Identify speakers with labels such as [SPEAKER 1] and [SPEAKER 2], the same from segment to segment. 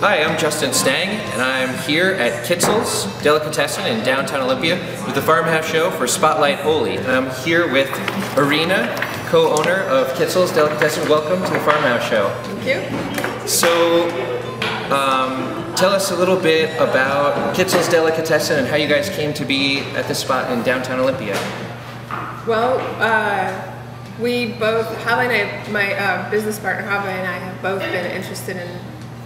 [SPEAKER 1] Hi, I'm Justin Stang, and I'm here at Kitzels Delicatessen in downtown Olympia with the Farmhouse show for Spotlight Oli. And I'm here with Irina, co-owner of Kitzels Delicatessen. Welcome to the Farmhouse show.
[SPEAKER 2] Thank you.
[SPEAKER 1] So, tell us a little bit about Kitzels Delicatessen and how you guys came to be at this spot in downtown Olympia.
[SPEAKER 2] Well, we both, Hava and I, my business partner Hava and I have both been interested in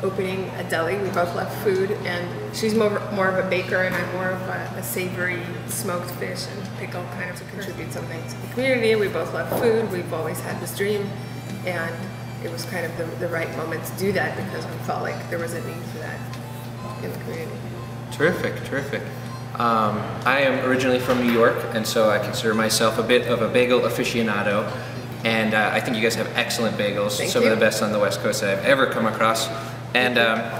[SPEAKER 2] opening a deli. We both love food, and she's more of a baker and I'm more of a savory smoked fish and pickle kind of to contribute something to the community. We both love food. We've always had this dream, and it was kind of the right moment to do that because we felt like there was a need for that in the community.
[SPEAKER 1] Terrific, terrific. I am originally from New York, and so I consider myself a bit of a bagel aficionado. And I think you guys have excellent bagels, some of the best on the West Coast that I've ever come across. And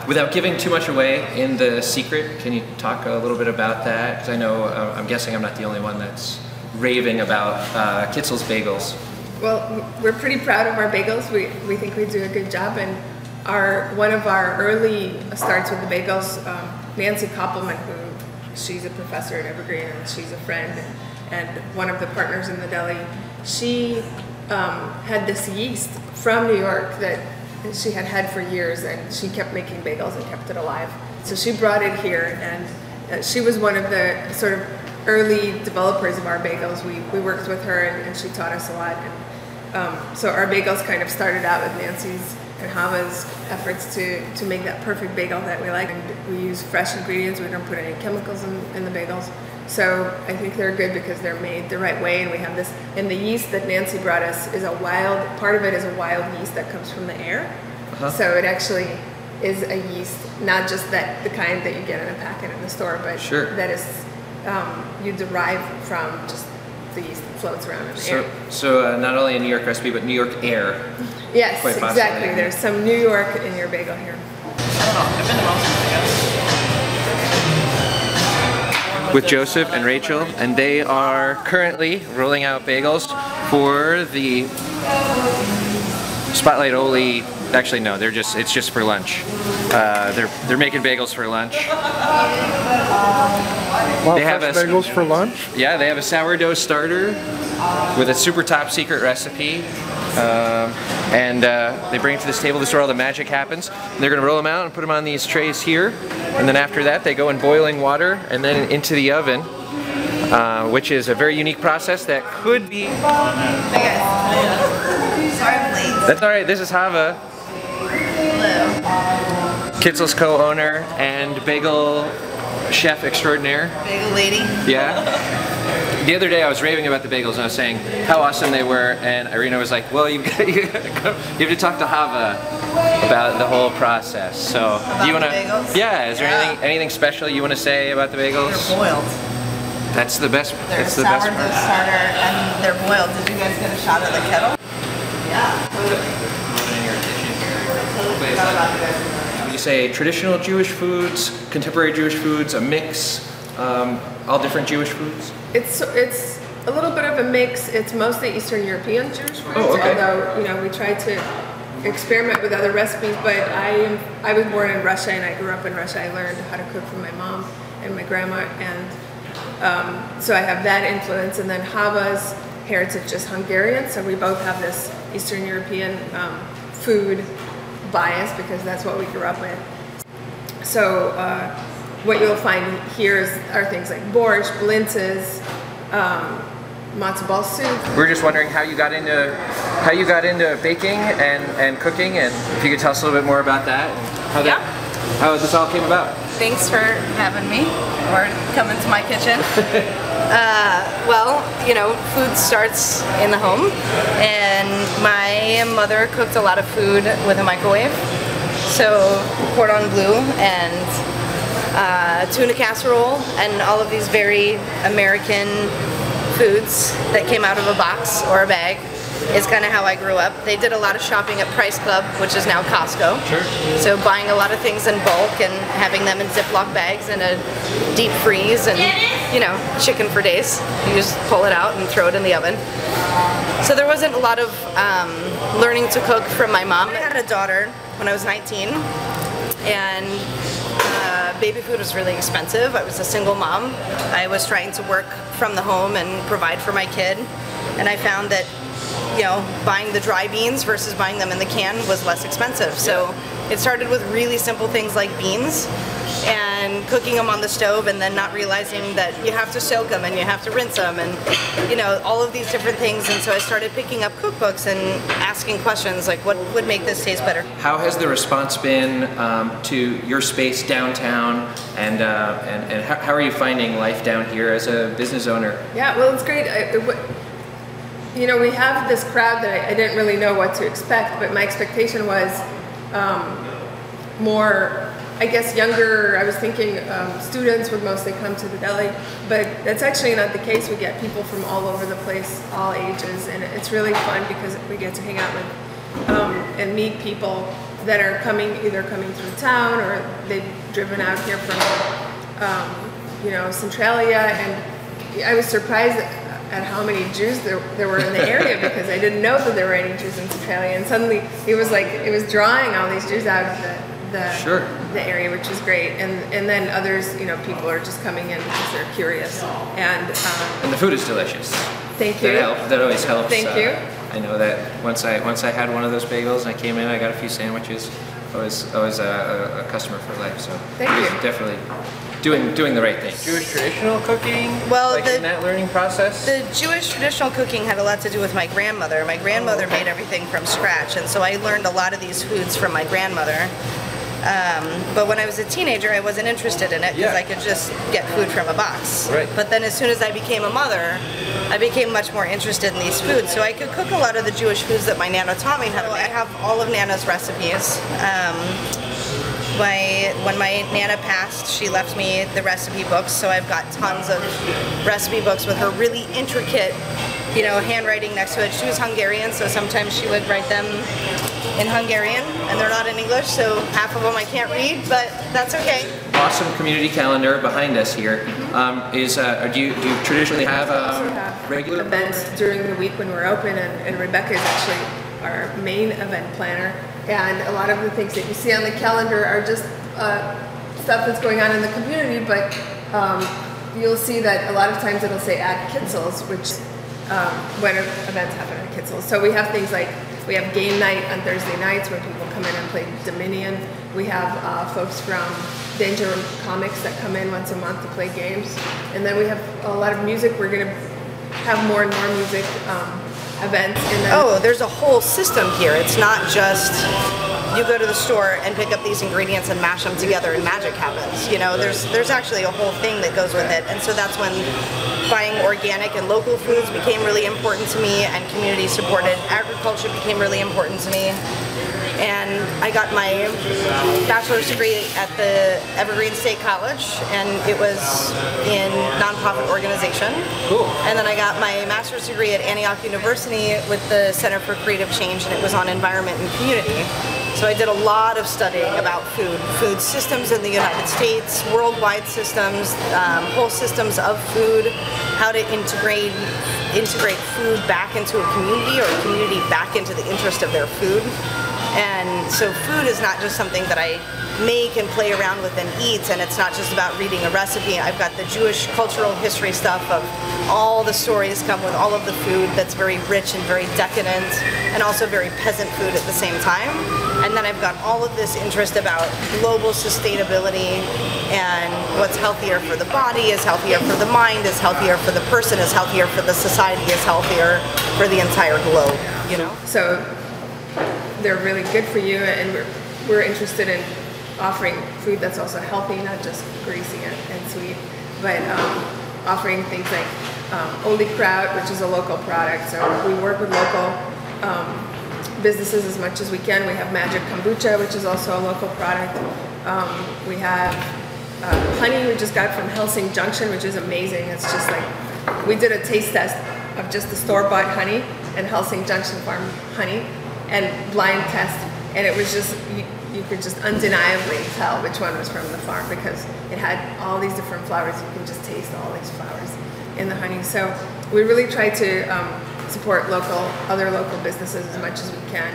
[SPEAKER 1] without giving too much away in the secret, can you talk a little bit about that? Because I know, I'm guessing I'm not the only one that's raving about Kitzels bagels. Well, we're pretty proud of our bagels. We think we do a good job, and one of our early starts with the bagels, Nancy Koppelman, she's a professor at Evergreen and she's a friend and one of the partners in the deli, she had this yeast from New York that she had for years, and she kept making bagels and kept it alive. So she brought it here, and she was one of the sort of early developers of our bagels. We worked with her, and she taught us a lot. And so our bagels kind of started out with Nancy's and Hava's efforts to make that perfect bagel that we like. And we use fresh ingredients. We don't put any chemicals in the bagels. So I think they're good because they're made the right way, and we have this, and the yeast that Nancy brought us is part of it is a wild yeast that comes from the air. So it actually is a yeast, not just the kind that you get in a packet in the store, but that is, you derive from just the yeast that floats around in the air. So not only a New York recipe, but New York air.
[SPEAKER 2] Yes, exactly. There's some New York in your bagel here.
[SPEAKER 3] I've been to most of them, I guess.
[SPEAKER 1] With Joseph and Rachel, and they are currently rolling out bagels for the Spotlight Oli. Actually, no, it's just for lunch. They're making bagels for lunch.
[SPEAKER 4] Wow, they have bagels for lunch?
[SPEAKER 1] Yeah, they have a sourdough starter with a super top secret recipe. And they bring it to this table. This is where all the magic happens. And they're going to roll them out and put them on these trays here. And then after that, they go in boiling water and then into the oven, which is a very unique process that could be...
[SPEAKER 5] Hey guys. Sorry I'm late.
[SPEAKER 1] That's all right. This is Hava.
[SPEAKER 5] Hello.
[SPEAKER 1] Kitzels co-owner and bagel chef extraordinaire.
[SPEAKER 5] Bagel lady.
[SPEAKER 1] Yeah. The other day I was raving about the bagels and I was saying how awesome they were, and Irina was like, well, you have to talk to Hava about the whole process. So do you want to? Yeah. Is there anything special you want to say about the bagels?
[SPEAKER 5] They're boiled.
[SPEAKER 1] That's the best.
[SPEAKER 5] They're
[SPEAKER 1] the best
[SPEAKER 5] sourdough starter, and they're boiled. Did you guys get a shot of the kettle? Yeah.
[SPEAKER 1] Would you say traditional Jewish foods, contemporary Jewish foods, a mix, all different Jewish foods?
[SPEAKER 2] It's a little bit of a mix. It's mostly Eastern European Jewish foods, although we try to experiment with other recipes. But I was born in Russia and I grew up in Russia. I learned how to cook from my mom and my grandma, and so I have that influence. And then Hava's heritage is Hungarian, so we both have this Eastern European food bias because that's what we grew up with. So what you'll find here are things like borscht, blintzes, matzo ball soup.
[SPEAKER 1] We're just wondering how you got into baking and cooking, and if you could tell us a little bit more about that and how this all came about.
[SPEAKER 5] Thanks for having me or coming to my kitchen. Well, food starts in the home, and my mother cooked a lot of food with a microwave. So cordon bleu and tuna casserole and all of these very American foods that came out of a box or a bag is kind of how I grew up. They did a lot of shopping at Price Club, which is now Costco. Sure. So buying a lot of things in bulk and having them in Ziploc bags in a deep freeze and, chicken for days. You just pull it out and throw it in the oven. So there wasn't a lot of learning to cook from my mom. I had a daughter when I was 19. and baby food was really expensive. I was a single mom. I was trying to work from the home and provide for my kid, and I found that, you know, buying the dry beans versus buying them in the can was less expensive. So it started with really simple things like beans and cooking them on the stove, and then not realizing that you have to soak them and you have to rinse them, and, you know, all of these different things. And so I started picking up cookbooks and asking questions like, what would make this taste better?
[SPEAKER 1] How has the response been to your space downtown, and how are you finding life down here as a business owner?
[SPEAKER 2] Yeah, well, it's great. You know, we have this crowd that I didn't really know what to expect, but my expectation was more, I guess, younger. I was thinking students would mostly come to the deli, but that's actually not the case. We get people from all over the place, all ages, and it's really fun because we get to hang out with and meet people that are either coming through town, or they've driven out here from, you know, Centralia. And I was surprised at how many Jews there were in the area, because I didn't know that there were any Jews in Centralia. And suddenly it was drawing all these Jews out of the area, which was great. And then others, you know, people are just coming in because they're curious. And
[SPEAKER 1] the food is delicious.
[SPEAKER 2] Thank you.
[SPEAKER 1] That always helps.
[SPEAKER 2] Thank you.
[SPEAKER 1] I know that once I had one of those bagels and I came in, I got a few sandwiches. I was a customer for life. So
[SPEAKER 2] thank you.
[SPEAKER 1] Definitely doing the right thing. Jewish traditional cooking?
[SPEAKER 5] Well,
[SPEAKER 1] in that learning process?
[SPEAKER 5] The Jewish traditional cooking had a lot to do with my grandmother. My grandmother made everything from scratch, and so I learned a lot of these foods from my grandmother. But when I was a teenager, I wasn't interested in it because I could just get food from a box.
[SPEAKER 1] Right.
[SPEAKER 5] But then as soon as I became a mother, I became much more interested in these foods. So I could cook a lot of the Jewish foods that my Nana taught me how to make. I have all of Nana's recipes. When my Nana passed, she left me the recipe books, so I've got tons of recipe books with her really intricate, you know, handwriting next to it. She was Hungarian, so sometimes she would write them in Hungarian, and they're not in English, so half of them I can't read, but that's okay.
[SPEAKER 1] Awesome community calendar behind us here. Do you traditionally have regular
[SPEAKER 2] events during the week when we're open, and Rebecca is actually our main event planner, and a lot of the things that you see on the calendar are just stuff that's going on in the community, but you'll see that a lot of times it'll say at Kitzels, which when events happen at Kitzels. So we have things like, we have game night on Thursday nights where people come in and play Dominion. We have folks from Danger Comics that come in once a month to play games. And then we have a lot of music. We're going to have more and more music events.
[SPEAKER 5] Oh, there's a whole system here. It's not just you go to the store and pick up these ingredients and mash them together and magic happens. You know, there's actually a whole thing that goes with it. And so that's when buying organic and local foods became really important to me, and community supported agriculture became really important to me. And I got my bachelor's degree at the Evergreen State College, and it was in nonprofit organization.
[SPEAKER 1] Cool.
[SPEAKER 5] And then I got my master's degree at Antioch University with the Center for Creative Change, and it was on environment and community. So I did a lot of studying about food systems in the United States, worldwide systems, whole systems of food, how to integrate food back into a community, or a community back into the interest of their food. And so food is not just something that I make and play around with and eat, and it's not just about reading a recipe. I've got the Jewish cultural history stuff of all the stories come with all of the food that's very rich and very decadent, and also very peasant food at the same time. And then I've got all of this interest about global sustainability, and what's healthier for the body is healthier for the mind, is healthier for the person, is healthier for the society, is healthier for the entire globe, you know?
[SPEAKER 2] So they're really good for you, and we're interested in offering food that's also healthy, not just greasy and sweet, but offering things like Oli Kraut, which is a local product. So we work with local businesses as much as we can. We have Magic Kombucha, which is also a local product. We have honey we just got from Helsing Junction, which is amazing. It's just like, we did a taste test of just the store-bought honey and Helsing Junction farm honey, and blind test, and it was just, you could just undeniably tell which one was from the farm because it had all these different flowers. You can just taste all these flowers in the honey. So we really try to support other local businesses as much as we can,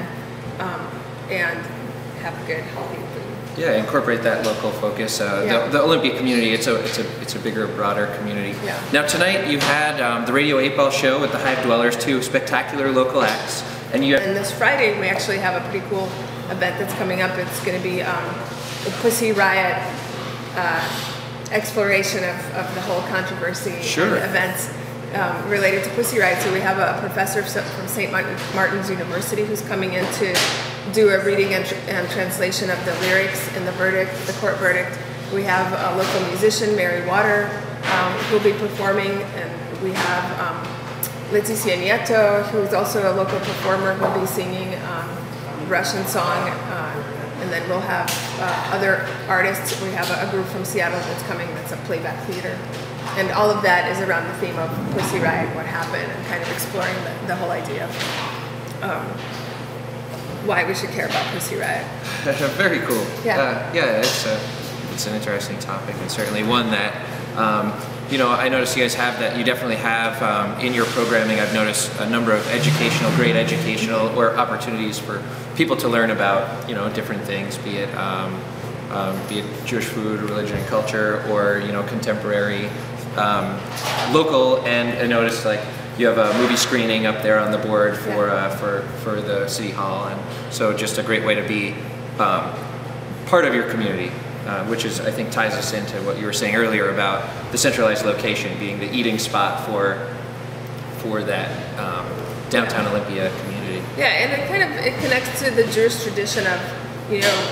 [SPEAKER 2] and have good, healthy food.
[SPEAKER 1] Yeah, incorporate that local focus. The Olympia community, it's a bigger, broader community.
[SPEAKER 2] Yeah.
[SPEAKER 1] Now tonight you had the Radio 8 Ball show with the Hive Dwellers, 2 spectacular local acts. And
[SPEAKER 2] this Friday we actually have a pretty cool event that's coming up. It's going to be the Pussy Riot exploration of the whole controversy and events related to Pussy Riot. So we have a professor from St. Martin's University who's coming in to do a reading and translation of the lyrics in the verdict, the court verdict. We have a local musician, Mary Water, who'll be performing, and we have Leticia Nieto, who's also a local performer, who'll be singing Russian song, and then we'll have other artists. We have a group from Seattle that's coming that's a playback theater. And all of that is around the theme of Pussy Riot, what happened, and kind of exploring the whole idea of why we should care about Pussy Riot.
[SPEAKER 1] Very cool.
[SPEAKER 2] Yeah.
[SPEAKER 1] It's an interesting topic, and certainly one that I noticed you guys have that. You definitely have in your programming. I've noticed a number of great educational or opportunities for people to learn about different things, be it Jewish food, religion, and culture, or contemporary, local. And I noticed you have a movie screening up there on the board for the city hall, and so just a great way to be part of your community. Which I think ties us into what you were saying earlier about the centralized location being the eating spot for that downtown Olympia community.
[SPEAKER 2] Yeah, and it connects to the Jewish tradition of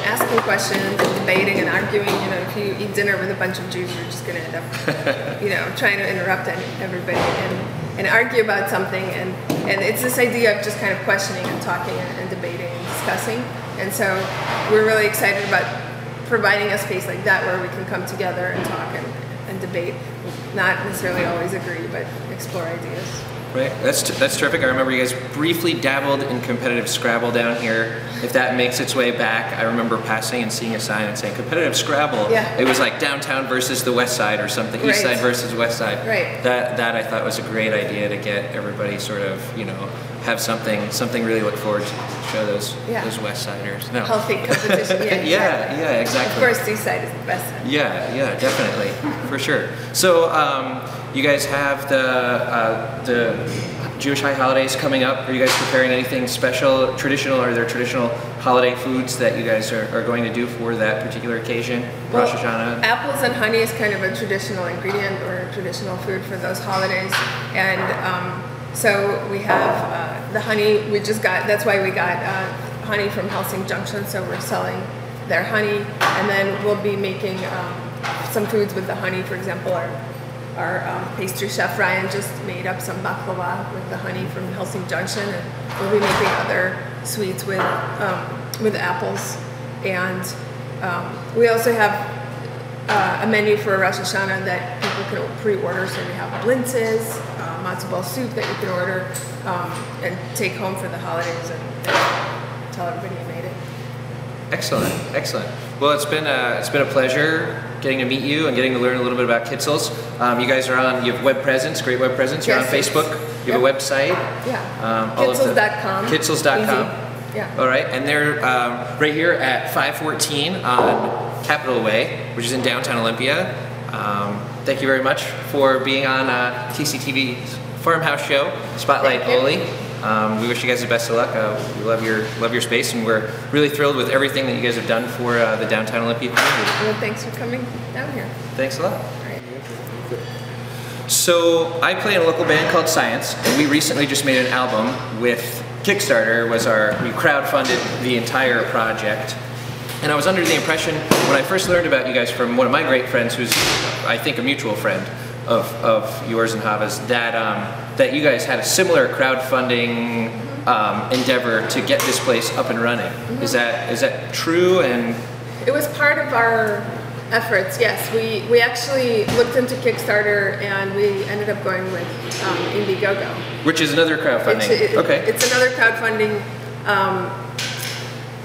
[SPEAKER 2] asking questions and debating and arguing. If you eat dinner with a bunch of Jews, you're just going to end up trying to interrupt everybody and argue about something. And it's this idea of just kind of questioning and talking and debating and discussing. And so we're really excited about providing a space like that where we can come together and talk and debate, not necessarily always agree, but explore ideas.
[SPEAKER 1] Right, that's terrific. I remember you guys briefly dabbled in competitive Scrabble down here. If that makes its way back, I remember passing and seeing a sign and saying competitive Scrabble.
[SPEAKER 2] Yeah.
[SPEAKER 1] It was like downtown versus the west side or something, east side versus west side.
[SPEAKER 2] Right.
[SPEAKER 1] That I thought was a great idea to get everybody sort of, have something really look forward to show those west siders. No.
[SPEAKER 2] Healthy competition.
[SPEAKER 1] Yeah, exactly.
[SPEAKER 2] Of course, east side is the best side.
[SPEAKER 1] Yeah, definitely, for sure. So you guys have the Jewish high holidays coming up. Are you guys preparing anything special, traditional? Are there traditional holiday foods that you guys are going to do for that particular occasion?
[SPEAKER 2] Well,
[SPEAKER 1] Rosh Hashanah?
[SPEAKER 2] Apples and honey is kind of a traditional ingredient or a traditional food for those holidays. And so we have the honey, that's why we got honey from Helsing Junction, so we're selling their honey, and then we'll be making some foods with the honey. For example, our pastry chef Ryan just made up some baklava with the honey from Helsing Junction, and we'll be making other sweets with apples. And we also have a menu for Rosh Hashanah that people can pre-order, so we have blintzes, matzo ball soup that you can order and take home for the holidays and tell everybody you made it.
[SPEAKER 1] Excellent. Well, it's been a pleasure getting to meet you and getting to learn a little bit about Kitzels. You guys are you have web presence, great web presence. You're on Facebook. You have a website.
[SPEAKER 2] Yeah. Kitzels.com.
[SPEAKER 1] Kitzels.com.
[SPEAKER 2] Yeah.
[SPEAKER 1] All right, and they're right here at 514 on Capitol Way, which is in downtown Olympia. Thank you very much for being on TCTV's Farmhouse show, Spotlight Oli. We wish you guys the best of luck. We love your space, and we're really thrilled with everything that you guys have done for the downtown Olympia community.
[SPEAKER 2] Well, thanks for coming down here.
[SPEAKER 1] Thanks a lot.
[SPEAKER 2] All right.
[SPEAKER 1] So I play in a local band called Science, and we recently just made an album with Kickstarter. We crowdfunded the entire project. And I was under the impression, when I first learned about you guys from one of my great friends, who's I think a mutual friend of yours and Hava's, that you guys had a similar crowdfunding endeavor to get this place up and running. Mm-hmm. Is that true? And
[SPEAKER 2] it was part of our efforts. Yes, we actually looked into Kickstarter, and we ended up going with Indiegogo,
[SPEAKER 1] which is another crowdfunding.
[SPEAKER 2] It's another crowdfunding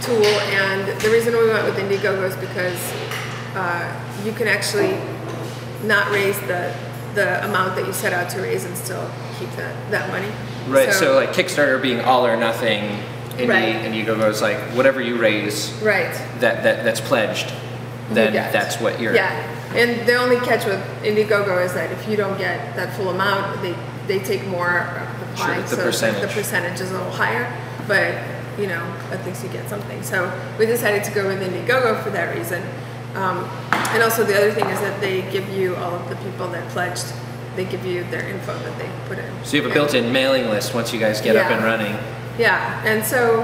[SPEAKER 2] tool, and the reason we went with Indiegogo is because you can actually not raise the amount that you set out to raise and still keep that money.
[SPEAKER 1] Right, so like Kickstarter being all or nothing, Indiegogo is like whatever you raise,
[SPEAKER 2] right?
[SPEAKER 1] That's pledged. Then that's what you're.
[SPEAKER 2] Yeah, and the only catch with Indiegogo is that if you don't get that full amount, they take more of the pie,
[SPEAKER 1] sure,
[SPEAKER 2] so the percentage is a little higher. But you know, at least you get something. So we decided to go with Indiegogo for that reason. And also the other thing is that they give you all of the people that pledged. They give you their info that they put in.
[SPEAKER 1] So you have a built-in mailing list once you guys get up and running.
[SPEAKER 2] Yeah, and so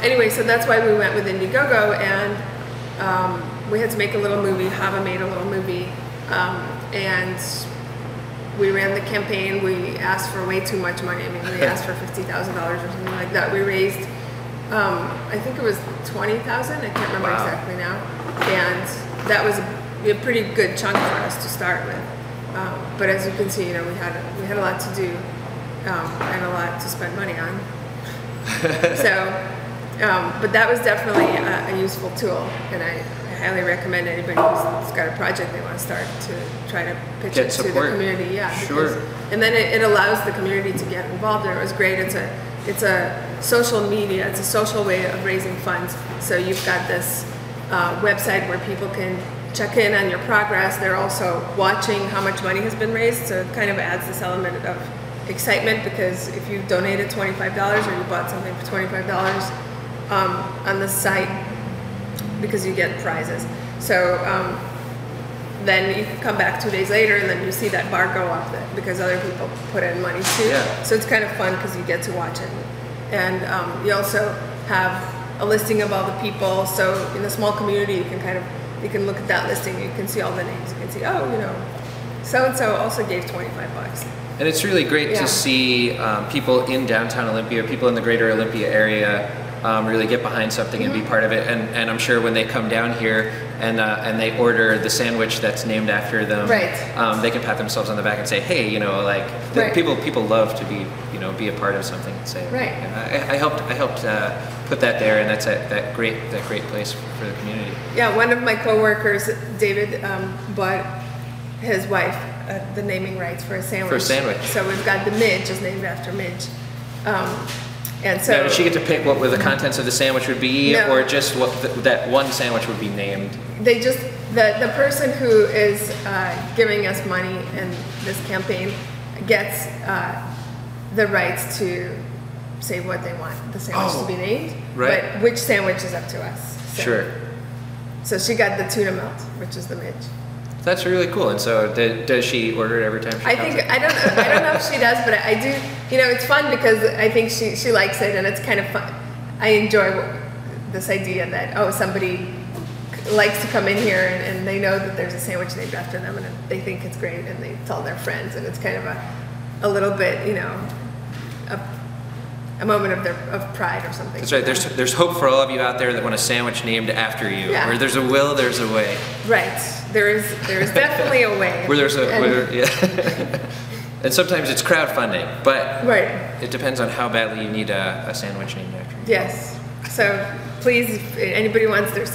[SPEAKER 2] anyway, so that's why we went with Indiegogo, and we had to make a little movie. Hava made a little movie, and we ran the campaign. We asked for way too much money. I mean, we asked for $50,000 or something like that. We raised, I think it was 20,000. I can't remember exactly now, and that was a pretty good chunk for us to start with. But as you can see, you know, we had a lot to do and a lot to spend money on. So, but that was definitely a useful tool, and I highly recommend anybody who's got a project they want to start to try to pitch it to the community. Yeah,
[SPEAKER 1] sure.
[SPEAKER 2] And then it allows the community to get involved, and it was great. It's a social media, it's a social way of raising funds. So you've got this website where people can check in on your progress. They're also watching how much money has been raised, so it kind of adds this element of excitement, because if you donated $25 or you bought something for $25 on the site, because you get prizes. So then you can come back 2 days later and then you see that bar go up because other people put in money too.
[SPEAKER 1] Yeah.
[SPEAKER 2] So it's kind of fun because you get to watch it. And you also have a listing of all the people. So in a small community, you can look at that listing. You can see all the names. You can see, oh, you know, so-and-so also gave $25.
[SPEAKER 1] And it's really great to see people in downtown Olympia, people in the greater Olympia area, really get behind something and be part of it. And I'm sure when they come down here and they order the sandwich that's named after them, they can pat themselves on the back and say, hey, you know, like people love to be, you know, be a part of something and say, I helped put that there, and that's that great place for the community. Yeah,
[SPEAKER 2] one of my coworkers, David, bought his wife the naming rights for a sandwich. So we've got the Midge is named after Midge. And so
[SPEAKER 1] now, did she get to pick what the contents of the sandwich would be, or just what that one sandwich would be named?
[SPEAKER 2] They just, the person who is giving us money in this campaign gets the rights to say what they want the sandwich to be named, but which sandwich is up to us. So,
[SPEAKER 1] sure.
[SPEAKER 2] So she got the tuna melt, which is the Midge.
[SPEAKER 1] That's really cool. And so, does she order it every time she comes?
[SPEAKER 2] I don't know if she does, but I do. You know, it's fun because I think she likes it, and it's kind of fun. I enjoy this idea that somebody likes to come in here and they know that there's a sandwich named after them, and they think it's great, and they tell their friends, and it's kind of a little bit, you know, a moment of pride or something.
[SPEAKER 1] That's right. There's hope for all of you out there that want a sandwich named after you. Yeah. Where there's a will, there's a way.
[SPEAKER 2] Right. There is definitely a way.
[SPEAKER 1] Where there's and sometimes it's crowdfunding, but it depends on how badly you need a sandwich named after you.
[SPEAKER 2] Yes. So please, if anybody wants their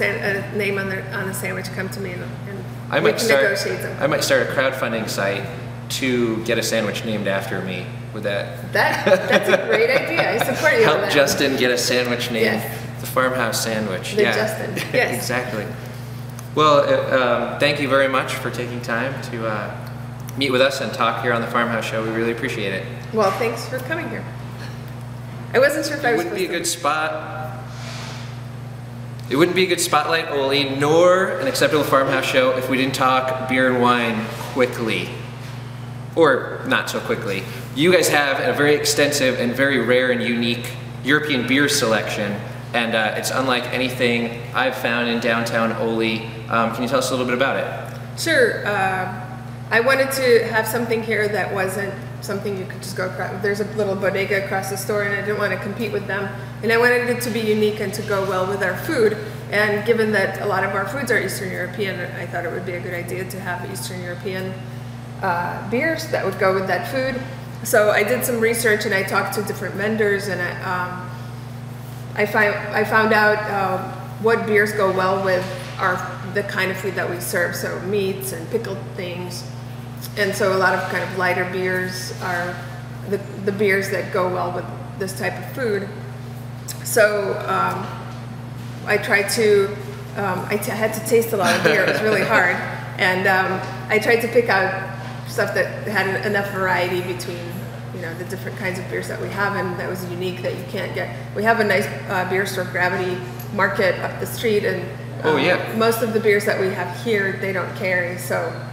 [SPEAKER 2] name on a sandwich, come to me and we can negotiate something.
[SPEAKER 1] I might start a crowdfunding site to get a sandwich named after me. Would
[SPEAKER 2] that's a great idea. I support you.
[SPEAKER 1] Help Justin get a sandwich named the Farmhouse sandwich.
[SPEAKER 2] Justin. Yes.
[SPEAKER 1] Exactly. Well, thank you very much for taking time to meet with us and talk here on the Farmhouse Show. We really appreciate it.
[SPEAKER 2] Well, thanks for coming here. I wasn't sure if I was.
[SPEAKER 1] It wouldn't be a good spot. It wouldn't be a good spotlight, Oli, nor an acceptable Farmhouse Show if we didn't talk beer and wine quickly. Or not so quickly. You guys have a very extensive and very rare and unique European beer selection, and it's unlike anything I've found in downtown Oli. Can you tell us a little bit about it?
[SPEAKER 2] Sure. I wanted to have something here that wasn't something you could just go across. There's a little bodega across the store, and I didn't want to compete with them. And I wanted it to be unique and to go well with our food. And given that a lot of our foods are Eastern European, I thought it would be a good idea to have Eastern European beers that would go with that food. So I did some research and I talked to different vendors, and I found out what beers go well with the kind of food that we serve, so meats and pickled things. And so a lot of kind of lighter beers are the beers that go well with this type of food. So I tried to, I had to taste a lot of beer. It was really hard. And I tried to pick out stuff that had enough variety between, you know, the different kinds of beers that we have, and that was unique that you can't get. We have a nice beer store, Gravity Market, up the street, and most of the beers that we have here, they don't carry. So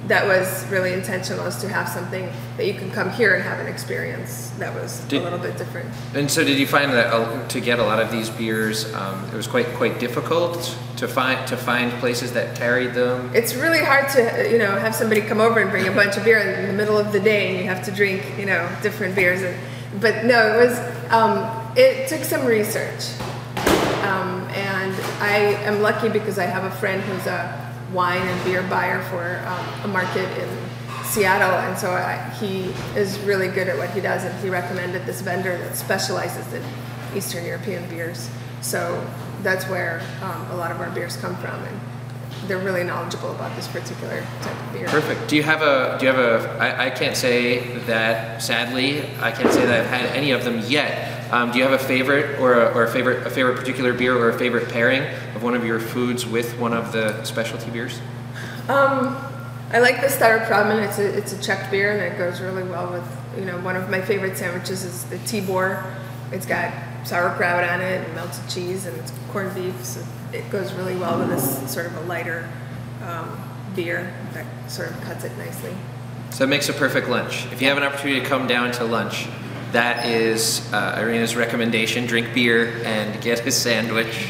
[SPEAKER 2] that was really intentional, is to have something that you can come here and have an experience that was a little bit different.
[SPEAKER 1] And so did you find that to get a lot of these beers, it was quite difficult to find places that carried them?
[SPEAKER 2] It's really hard to, you know, have somebody come over and bring a bunch of beer in the middle of the day, and you have to drink, you know, different beers. But no, it was, it took some research. And I am lucky because I have a friend who's a wine and beer buyer for a market in Seattle, and so he is really good at what he does, and he recommended this vendor that specializes in Eastern European beers. So that's where a lot of our beers come from, and they're really knowledgeable about this particular type of beer.
[SPEAKER 1] Perfect. Do you have a? I can't say that. Sadly, I can't say that I've had any of them yet. Do you have a favorite or a favorite particular beer or a favorite pairing of one of your foods with one of the specialty beers?
[SPEAKER 2] I like the Staropramen. It's a Czech beer, and it goes really well with, you know, one of my favorite sandwiches is the Tibor. It's got sauerkraut on it and melted cheese, and it's corned beef, so it goes really well with this sort of a lighter beer that sort of cuts it nicely.
[SPEAKER 1] So it makes a perfect lunch. If you have an opportunity to come down to lunch, that is Irina's recommendation. Drink beer and get a sandwich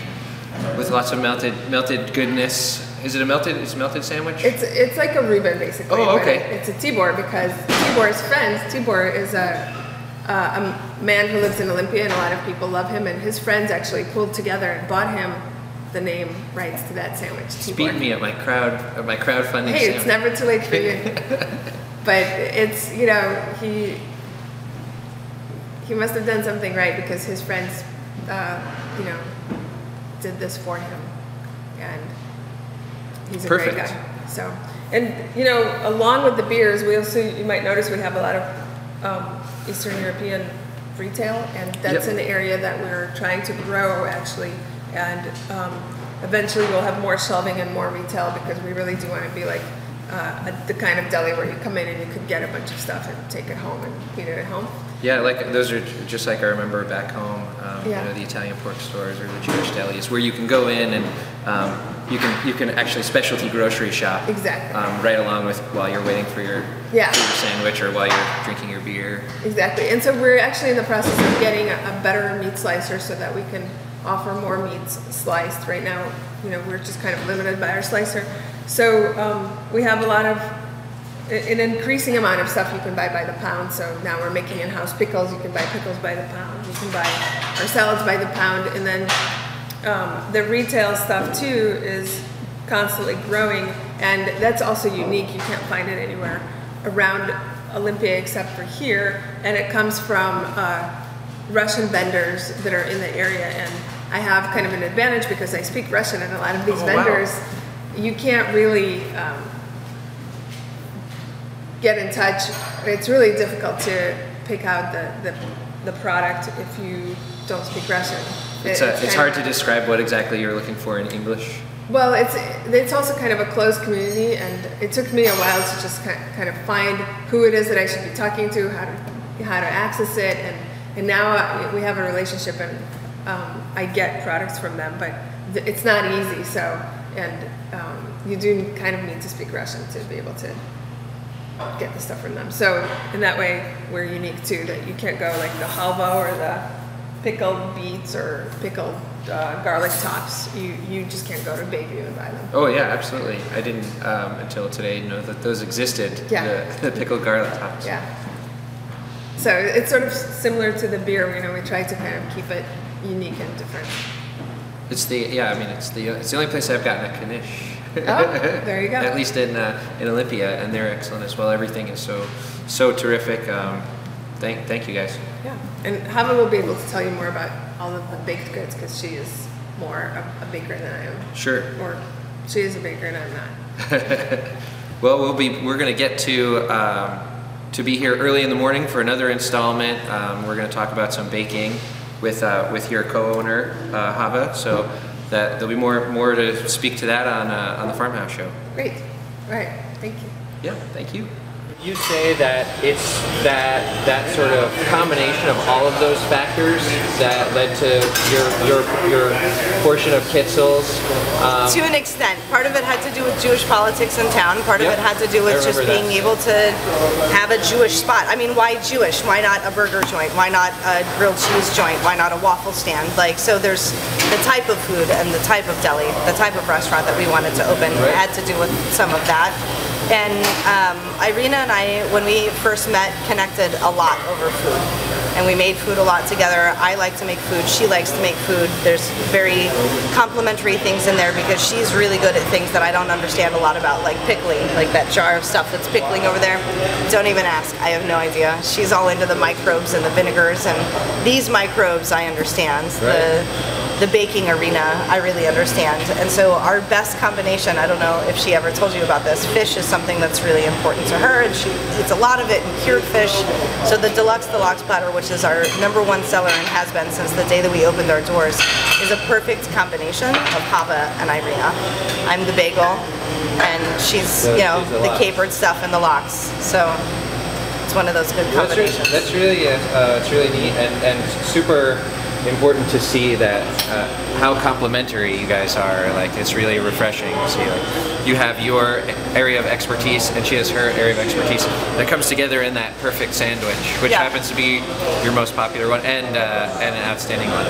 [SPEAKER 1] with lots of melted goodness. Is it a melted sandwich?
[SPEAKER 2] It's like a Reuben, basically.
[SPEAKER 1] Oh, okay.
[SPEAKER 2] It's a Tibor because Tibor's friends. Tibor is a man who lives in Olympia, and a lot of people love him. And his friends actually pulled together and bought him the name rights to that sandwich. Tibor.
[SPEAKER 1] Beat me at my crowdfunding.
[SPEAKER 2] Hey,
[SPEAKER 1] sandwich.
[SPEAKER 2] It's never too late for you. But it's, you know, he must have done something right because his friends, you know, did this for him, and he's a great guy. So, and you know, along with the beers, we also, you might notice, we have a lot of Eastern European retail, and that's an area that we're trying to grow actually, and eventually we'll have more shelving and more retail because we really do want to be like the kind of deli where you come in and you could get a bunch of stuff and take it home and eat it at home.
[SPEAKER 1] Yeah, like those are just like I remember back home, you know, the Italian pork stores or the Jewish delis where you can go in and you can actually specialty grocery shop.
[SPEAKER 2] Exactly.
[SPEAKER 1] Right along with while you're waiting for your sandwich or while you're drinking your beer.
[SPEAKER 2] Exactly. And so we're actually in the process of getting a better meat slicer so that we can offer more meats sliced. Right now, you know, we're just kind of limited by our slicer. So we have a lot of, an increasing amount of stuff you can buy by the pound. So now we're making in-house pickles. You can buy pickles by the pound. You can buy our salads by the pound. And then the retail stuff too is constantly growing, and that's also unique. You can't find it anywhere around Olympia except for here, and it comes from Russian vendors that are in the area. And I have kind of an advantage because I speak Russian, and a lot of these vendors, you can't really get in touch. It's really difficult to pick out the product if you don't speak Russian.
[SPEAKER 1] It's hard to describe what exactly you're looking for in English.
[SPEAKER 2] Well, it's also kind of a closed community, and it took me a while to just kind of find who it is that I should be talking to, how to access it, and now we have a relationship, and I get products from them, but it's not easy. So, and you do kind of need to speak Russian to be able to get the stuff from them. So in that way, we're unique too, that you can't go like the halva or the pickled beets or pickled garlic tops. You just can't go to Bayview and buy them.
[SPEAKER 1] Oh yeah, absolutely. I didn't until today know that those existed.
[SPEAKER 2] Yeah.
[SPEAKER 1] The pickled garlic tops.
[SPEAKER 2] Yeah. So it's sort of similar to the beer. You know, we try to kind of keep it unique and different.
[SPEAKER 1] It's the only place I've gotten a knish.
[SPEAKER 2] Oh, there you go.
[SPEAKER 1] At least in Olympia, and they're excellent as well. Everything is so terrific. Thank you guys.
[SPEAKER 2] Yeah, and Hava will be able to tell you more about all of the baked goods because she is more a baker than I am.
[SPEAKER 1] Sure.
[SPEAKER 2] Or she is a baker and I'm not.
[SPEAKER 1] Well, we're going to get to be here early in the morning for another installment. We're going to talk about some baking, with your co-owner Hava. So that there'll be more to speak to that on the Farmhouse show.
[SPEAKER 2] Great. All right. Thank you.
[SPEAKER 1] Yeah. Thank you.
[SPEAKER 6] You say that it's that sort of combination of all of those factors that led to your portion of Kitzels.
[SPEAKER 5] To an extent. Part of it had to do with Jewish politics in town. Part of it had to do with just being able to have a Jewish spot. I mean, why Jewish? Why not a burger joint? Why not a grilled cheese joint? Why not a waffle stand? Like, so there's the type of food and the type of deli, the type of restaurant that we wanted to open had to do with some of that. And Irina and I, when we first met, connected a lot over food. And we made food a lot together. I like to make food, she likes to make food. There's very complementary things in there because she's really good at things that I don't understand a lot about, like pickling, like that jar of stuff that's pickling over there. Don't even ask, I have no idea. She's all into the microbes and the vinegars, and these microbes I understand. The baking arena, I really understand. And so our best combination, I don't know if she ever told you about this, fish is something that's really important to her, and she eats a lot of it in cured fish. So the deluxe platter, which is our #1 seller and has been since the day that we opened our doors, is a perfect combination of Hava and Irina. I'm the bagel, and she's, you know, the capered stuff and the lox. So it's one of those good combinations.
[SPEAKER 6] That's really, it's really neat and super important to see that
[SPEAKER 1] how complementary you guys are. Like, it's really refreshing to see, like, you have your area of expertise and she has her area of expertise that comes together in that perfect sandwich, which happens to be your most popular one and an outstanding one.